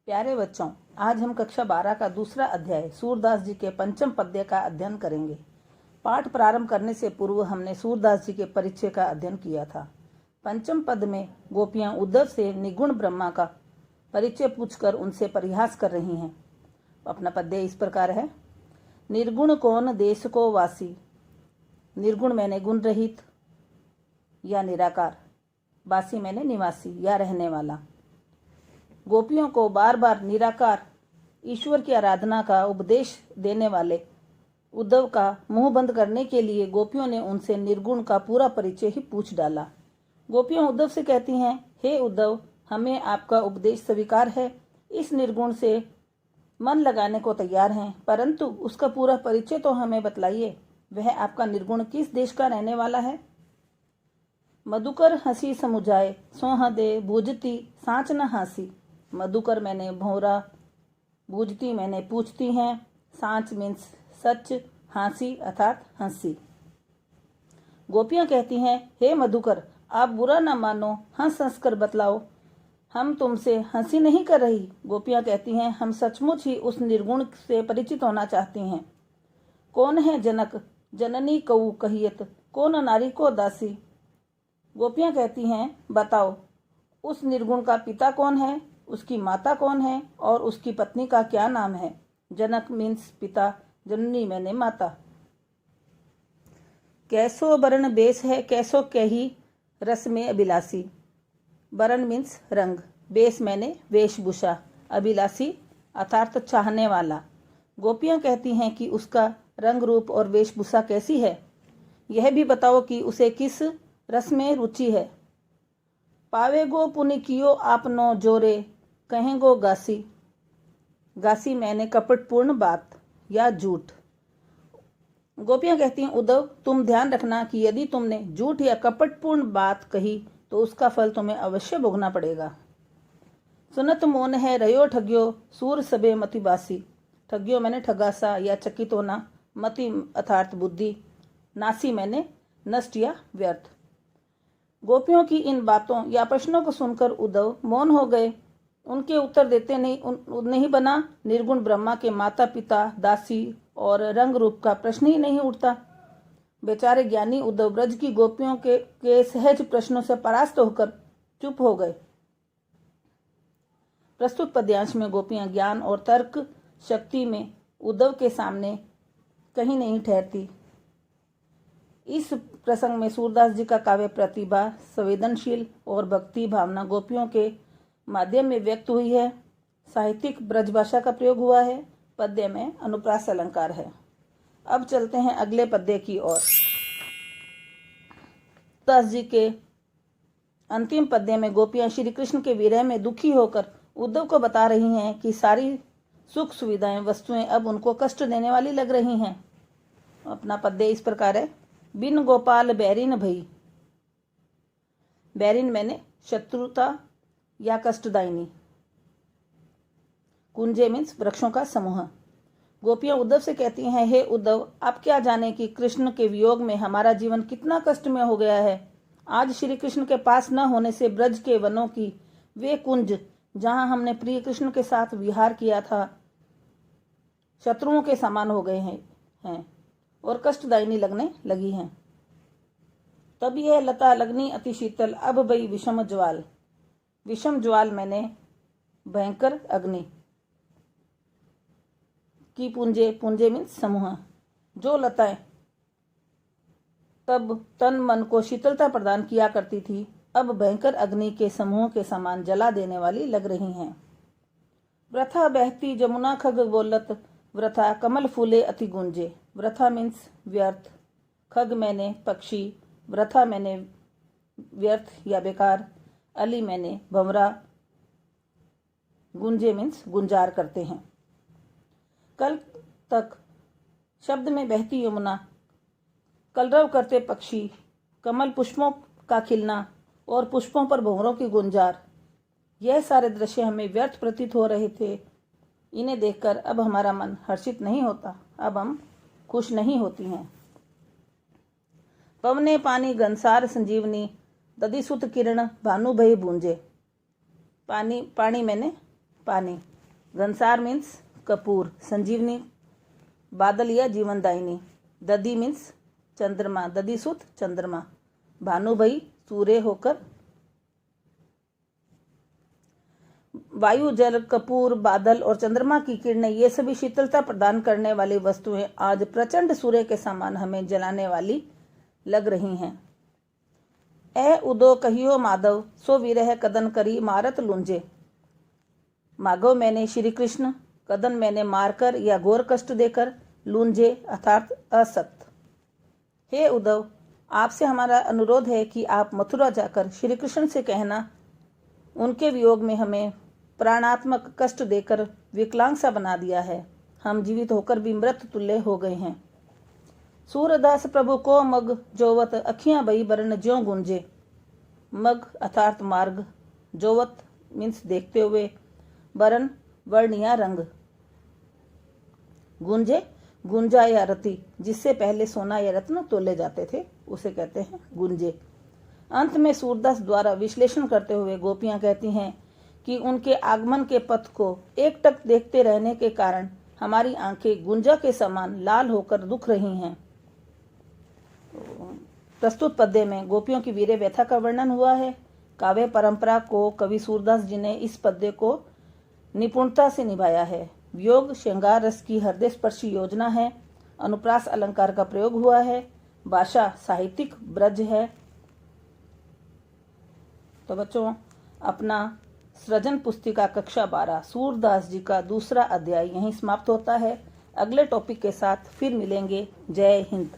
प्यारे बच्चों, आज हम कक्षा 12 का दूसरा अध्याय सूरदास जी के पंचम पद्य का अध्ययन करेंगे। पाठ प्रारंभ करने से पूर्व हमने सूरदास जी के परिचय का अध्ययन किया था। पंचम पद में गोपियां उद्धव से निगुण ब्रह्मा का परिचय पूछकर उनसे परिहास कर रही हैं। अपना पद्य इस प्रकार है। निर्गुण कौन देश को वासी, निर्गुण मैंने गुण रहित या निराकार, वासी मैंने निवासी या रहने वाला। गोपियों को बार बार निराकार ईश्वर की आराधना का उपदेश देने वाले उद्धव का मुंह बंद करने के लिए गोपियों ने उनसे निर्गुण का पूरा परिचय ही पूछ डाला। गोपियां उद्धव से कहती हैं, हे उद्धव, हमें आपका उपदेश स्वीकार है, इस निर्गुण से मन लगाने को तैयार हैं, परंतु उसका पूरा परिचय तो हमें बतलाइए। वह आपका निर्गुण किस देश का रहने वाला है? मधुकर हंसी समुझाए, सोह दे बूझती सांच न हासी। मधुकर मैंने भौरा, बूझती मैंने पूछती हैं, सांच मीन्स सच, हासी अर्थात हंसी। गोपियां कहती हैं, हे मधुकर, आप बुरा न मानो, हंस हंस कर बतलाओ, हम तुमसे हंसी नहीं कर रही। गोपियां कहती हैं, हम सचमुच ही उस निर्गुण से परिचित होना चाहती हैं। कौन है जनक, जननी कऊ कहियत, कौन नारी को दासी। गोपियां कहती हैं, बताओ उस निर्गुण का पिता कौन है, उसकी माता कौन है और उसकी पत्नी का क्या नाम है। जनक मीन्स पिता, जननी मैंने माता। कैसो बरण बेस है, कैसो कही रस में अभिलाषी। बरण मीन्स रंग, बेस मैंने वेशभूषा, अभिलाषी अर्थात चाहने वाला। गोपियां कहती हैं कि उसका रंग रूप और वेशभूषा कैसी है, यह भी बताओ कि उसे किस रस में रुचि है। पावेगो पुनि कियो आपनो जोरे, कहेंगो गासी। गासी मैंने कपटपूर्ण बात या झूठ। गोपियां कहती हैं, उद्धव तुम ध्यान रखना कि यदि तुमने झूठ या कपटपूर्ण बात कही तो उसका फल तुम्हें अवश्य भोगना पड़ेगा। सुनत मोन है रयो ठग्यो, सूर सबे मति बासी। ठग्यो मैंने ठगासा या चकित होना, मति अर्थात बुद्धि, नासी मैंने नष्ट या व्यर्थ। गोपियों की इन बातों या प्रश्नों को सुनकर उद्धव मौन हो गए। उनके उत्तर देते नहीं बना। निर्गुण ब्रह्मा के माता पिता, दासी और रंग रूप का प्रश्न ही नहीं उठता। बेचारे ज्ञानी उद्धव ब्रज की गोपियों के सहज प्रश्नों से परास्त होकर चुप हो गए। प्रस्तुत पद्यांश में गोपियां ज्ञान और तर्क शक्ति में उद्धव के सामने कहीं नहीं ठहरती। इस प्रसंग में सूरदास जी का काव्य प्रतिभा, संवेदनशील और भक्ति भावना गोपियों के माध्यम में व्यक्त हुई है। साहित्यिक ब्रज भाषा का प्रयोग हुआ है। पद्य में अनुप्रास अलंकार है। अब चलते हैं अगले पद्य की ओर। सूरदास जी के अंतिम पद्य में गोपियां श्री कृष्ण के विरह में दुखी होकर उद्धव को बता रही हैं कि सारी सुख सुविधाएं, वस्तुएं अब उनको कष्ट देने वाली लग रही हैं। अपना पद्य इस प्रकार है। बिन गोपाल बैरिन भई। बैरिन मैंने शत्रुता या कष्टदायिनी। कुंजे मीन्स वृक्षों का समूह। गोपियां उद्धव से कहती हैं, हे उद्धव, आप क्या जाने कि कृष्ण के वियोग में हमारा जीवन कितना कष्टमय हो गया है। आज श्री कृष्ण के पास न होने से ब्रज के वनों की वे कुंज जहां हमने प्रिय कृष्ण के साथ विहार किया था, शत्रुओं के समान हो गए हैं और कष्टदायिनी लगने लगी हैं। तब यह लता लगनी अति शीतल, अब भई विषम ज्वाल। विषम ज्वाल मैंने भयंकर अग्नि की पुंजे, पुंजे मीन्स समूह, जो लताएं तब तन मन को शीतलता प्रदान किया करती थी, अब भयंकर अग्नि के समूह के समान जला देने वाली लग रही हैं। वृथा बहती जमुना खग बोलत, वृथा कमल फूले अति गुंजे। वृथा मीन्स व्यर्थ, खग मैंने पक्षी, वृथा मैंने व्यर्थ या बेकार, अली मैंने भंवरा, गुंजे मीन्स गुंजार करते हैं। कल तक शब्द में बहती यमुना, कलरव करते पक्षी, कमल पुष्पों का खिलना और पुष्पों पर भंवरों की गुंजार, यह सारे दृश्य हमें व्यर्थ प्रतीत हो रहे थे। इन्हें देखकर अब हमारा मन हर्षित नहीं होता, अब हम खुश नहीं होती हैं। पवने पानी गंसार संजीवनी, दधिसुत किरण भानु भई बूंजे। पानी मैंने पानी, घनसार मीन्स कपूर, संजीवनी बादल या जीवनदायिनी, दधी मीन्स चंद्रमा, दधीसुत चंद्रमा, भानुभई सूर्य होकर, वायु, जल, कपूर, बादल और चंद्रमा की किरणें ये सभी शीतलता प्रदान करने वाली वस्तुएं आज प्रचंड सूर्य के समान हमें जलाने वाली लग रही हैं। ए उदो कहियो माधव सो विरह कदन करी मारत लूंजे। माधव मैंने श्री कृष्ण, कदन मैंने मारकर या घोर कष्ट देकर, लूंजे अर्थात असक्त। हे उद्धव, आपसे हमारा अनुरोध है कि आप मथुरा जाकर श्री कृष्ण से कहना, उनके वियोग में हमें प्राणात्मक कष्ट देकर विकलांग सा बना दिया है। हम जीवित होकर भी मृत तुल्य हो गए हैं। सूरदास प्रभु को मग जोवत अखियां बई बरन ज्यों गुंजे। मग अर्थात मार्ग, जोवत मीन्स देखते हुए, बरन वर्ण या रंग, गुंजे गुंजा या रति, जिससे पहले सोना या रत्न तोले जाते थे उसे कहते हैं गुंजे। अंत में सूरदास द्वारा विश्लेषण करते हुए गोपियां कहती हैं कि उनके आगमन के पथ को एकटक देखते रहने के कारण हमारी आंखें गुंजा के समान लाल होकर दुख रही हैं। प्रस्तुत पद्य में गोपियों की वीर व्यथा का वर्णन हुआ है। काव्य परंपरा को कवि सूरदास जी ने इस पद्य को निपुणता से निभाया है। वियोग श्रृंगार रस की हृदय स्पर्शी योजना है। अनुप्रास अलंकार का प्रयोग हुआ है। भाषा साहित्यिक ब्रज है। तो बच्चों, अपना सृजन पुस्तिका कक्षा 12 सूरदास जी का दूसरा अध्याय यहीं समाप्त होता है। अगले टॉपिक के साथ फिर मिलेंगे। जय हिंद।